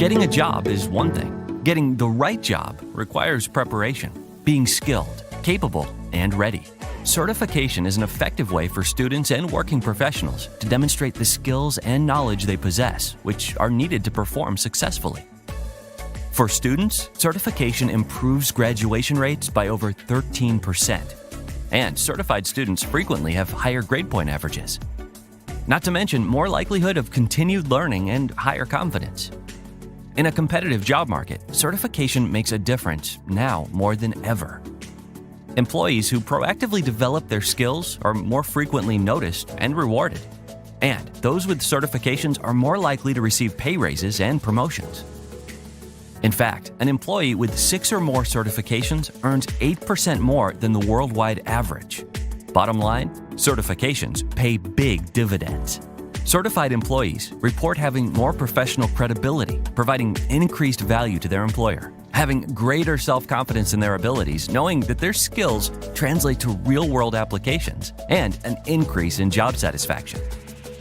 Getting a job is one thing. Getting the right job requires preparation, being skilled, capable, and ready. Certification is an effective way for students and working professionals to demonstrate the skills and knowledge they possess, which are needed to perform successfully. For students, certification improves graduation rates by over 13%, and certified students frequently have higher grade point averages. Not to mention more likelihood of continued learning and higher confidence. In a competitive job market, certification makes a difference now more than ever. Employees who proactively develop their skills are more frequently noticed and rewarded. And those with certifications are more likely to receive pay raises and promotions. In fact, an employee with 6 or more certifications earns 8% more than the worldwide average. Bottom line, certifications pay big dividends. Certified employees report having more professional credibility, providing increased value to their employer, having greater self-confidence in their abilities, knowing that their skills translate to real-world applications, and an increase in job satisfaction.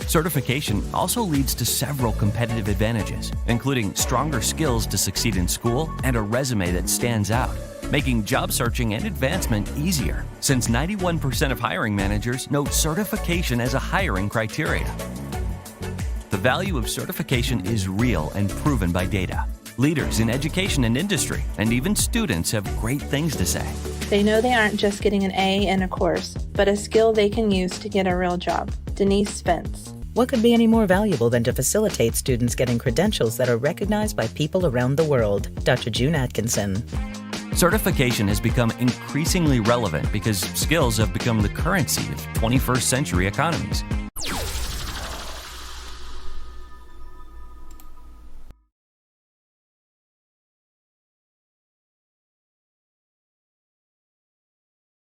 Certification also leads to several competitive advantages, including stronger skills to succeed in school and a resume that stands out, making job searching and advancement easier, since 91% of hiring managers note certification as a hiring criteria. The value of certification is real and proven by data. Leaders in education and industry, and even students, have great things to say. They know they aren't just getting an A in a course, but a skill they can use to get a real job. Denise Spence. What could be any more valuable than to facilitate students getting credentials that are recognized by people around the world? Dr. June Atkinson. Certification has become increasingly relevant because skills have become the currency of 21st century economies.